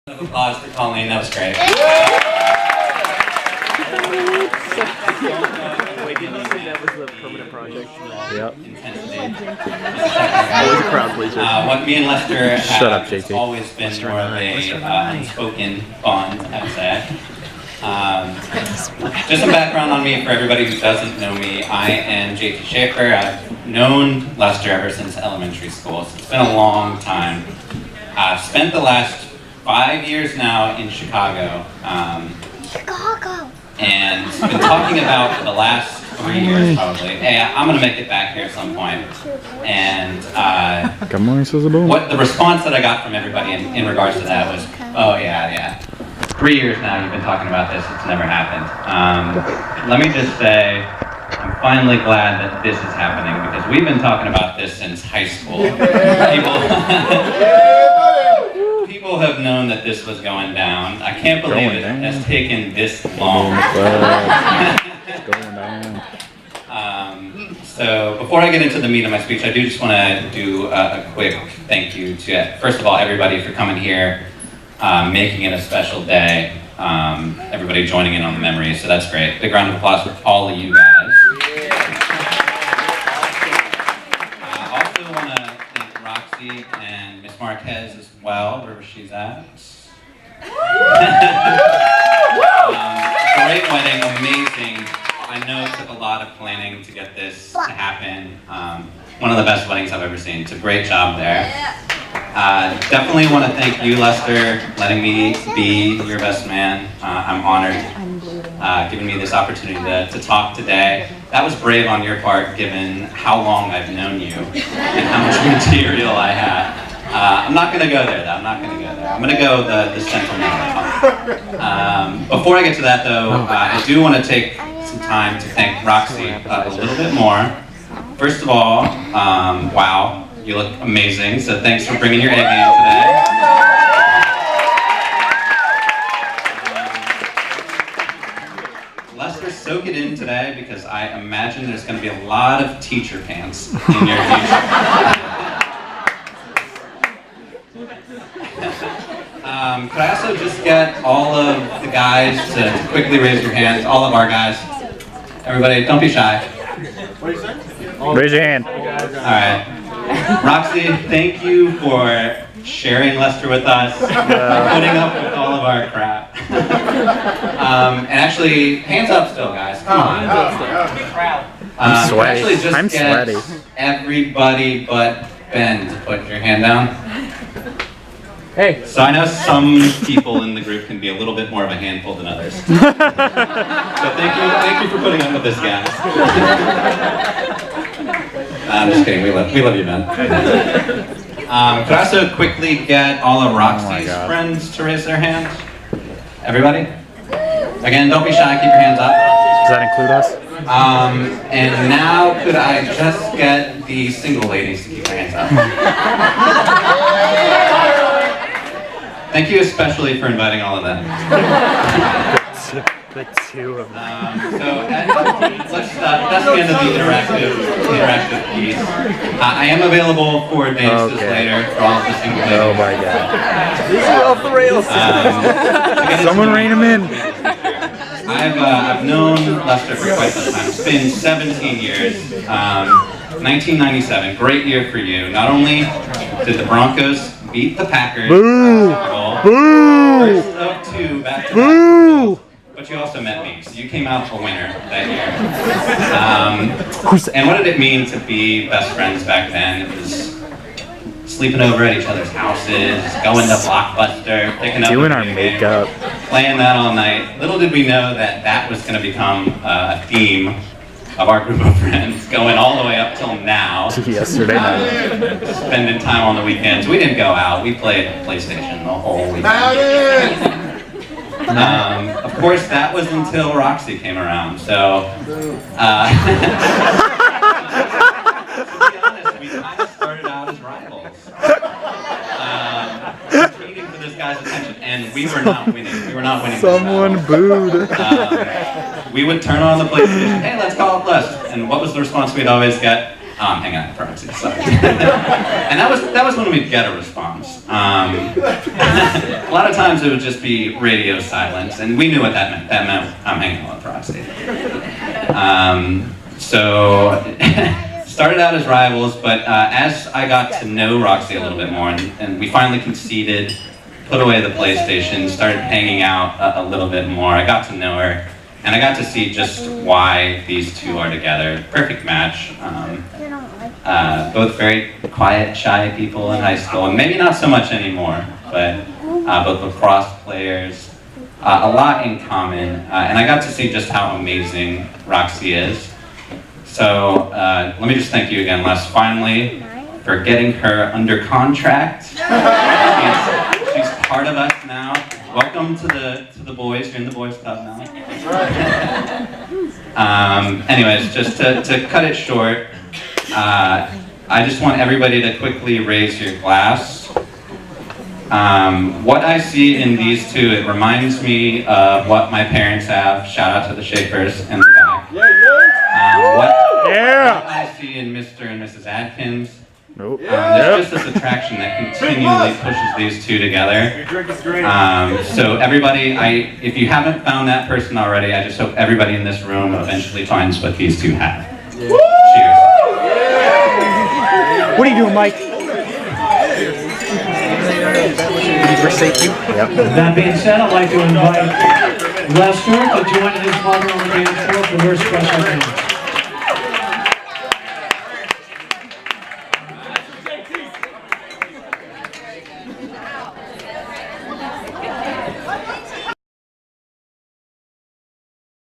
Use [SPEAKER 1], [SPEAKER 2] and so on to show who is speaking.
[SPEAKER 1] Round of applause for Colleen, that was great.
[SPEAKER 2] Wait, didn't you say that was the permanent project?
[SPEAKER 3] Yep.
[SPEAKER 2] Always a crowd pleaser.
[SPEAKER 1] What me and Lester
[SPEAKER 3] Shut up,
[SPEAKER 1] have
[SPEAKER 3] JT.
[SPEAKER 1] always been more of a unspoken bond, I would say. Just some background on me for everybody who doesn't know me. I am JT Schaefer. I've known Lester ever since elementary school, so it's been a long time. I've spent the last 5 years now in Chicago. And been talking about for the last 3 years probably. Hey, I'm gonna make it back here at some point. And what the response that I got from everybody in regards to that was, oh yeah. 3 years now you've been talking about this, it's never happened. Let me just say, I'm finally glad that this is happening because we've been talking about this since high school. People have known that this was going down. I can't believe it has taken this long. So before I get into the meat of my speech, I do just want to do a quick thank you to, first of all, everybody for coming here, making it a special day, everybody joining in on the memories, so that's great. Big round of applause for all of you guys. I also want to thank Roxy and Miss Marquez as well, wherever she's at. Great wedding, amazing. I know it took a lot of planning to get this to happen. One of the best weddings I've ever seen. It's a great job there. Definitely want to thank you, Lester, letting me be your best man. I'm honored, giving me this opportunity to talk today. That was brave on your part, given how long I've known you and how much material I have. I'm not going to go there, though. I'm not going to go there. I'm going to go the sentimental. Before I get to that, though, I do want to take some time to thank Roxy a little bit more. First of all, wow, you look amazing, so thanks for bringing your A game today. Lester, soak it in today because I imagine there's going to be a lot of teacher pants in your future. Could I also just get all of the guys to quickly raise your hands, all of our guys. Everybody, don't be shy.
[SPEAKER 2] What did you say?
[SPEAKER 3] Raise your hand.
[SPEAKER 1] Alright. Roxy, thank you for sharing Lester with us, putting up with all of our crap. And actually, hands up still, guys. Come on.
[SPEAKER 3] I'm sweaty.
[SPEAKER 1] Actually just
[SPEAKER 3] I'm
[SPEAKER 1] get
[SPEAKER 3] sweaty.
[SPEAKER 1] Everybody but Ben to put your hand down.
[SPEAKER 2] Hey.
[SPEAKER 1] So I know some people in the group can be a little bit more of a handful than others. So thank you for putting up with this, guys. I'm just kidding. We love you, Ben. Could I also quickly get all of Roxy's friends to raise their hands? Everybody? Again, don't be shy. Keep your hands up.
[SPEAKER 3] Does that include us?
[SPEAKER 1] And now could I just get the single ladies to keep their hands up? Thank you especially for inviting all of them.
[SPEAKER 3] The two of them.
[SPEAKER 1] That's the end of the interactive piece. I am available for dances later for all of the single ladies.
[SPEAKER 3] Oh my god.
[SPEAKER 2] This is off the rails.
[SPEAKER 3] Someone rein him in.
[SPEAKER 1] I've known Lester for quite some time. It's been 17 years. 1997, great year for you. Not only did the Broncos beat the Packers, first of two back-to-back, but you also met me, so you came out a winner that year. And what did it mean to be best friends back then? It was sleeping over at each other's houses, going to Blockbuster, picking up
[SPEAKER 3] doing our makeup,
[SPEAKER 1] playing that all night. Little did we know that that was going to become a theme of our group of friends, going all the way up till now.
[SPEAKER 3] Yesterday night.
[SPEAKER 1] Spending time on the weekends. We didn't go out. We played PlayStation the whole weekend. Of course, that was until Roxy came around. So, to be honest, we kind of started out as rivals. Competing for this guy's attention, and we were not winning. We were not winning.
[SPEAKER 3] Someone booed.
[SPEAKER 1] We would turn on the PlayStation, hey, let's call it Lester. And what was the response we'd always get? Hang on, Roxy, sorry. And that was when we'd get a response. A lot of times it would just be radio silence, and we knew what that meant. That meant I'm hanging out with Roxy. So started out as rivals, but as I got to know Roxy a little bit more, and we finally conceded, put away the PlayStation, started hanging out a little bit more, I got to know her, and I got to see just why these two are together. Perfect match. Both very quiet, shy people in high school, and maybe not so much anymore, but both lacrosse players, a lot in common, and I got to see just how amazing Roxy is. So let me just thank you again, Les, finally, for getting her under contract. She's part of us now. Welcome to the boys. You're in the boys club now. Anyways, just to cut it short, I just want everybody to quickly raise your glass. What I see in these two, it reminds me of what my parents have. Shout out to the Shakers in the back. What I see in Mr. and Mrs. Adkins.
[SPEAKER 3] Nope.
[SPEAKER 1] There's just this attraction that continually pushes these two together.
[SPEAKER 2] Your drink is great.
[SPEAKER 1] So everybody, if you haven't found that person already, I just hope everybody in this room eventually finds what these two have. Cheers.
[SPEAKER 3] What are you doing, Mike?
[SPEAKER 4] That being said, I'd like to invite Lester to join his mother on the dance floor for her special dance.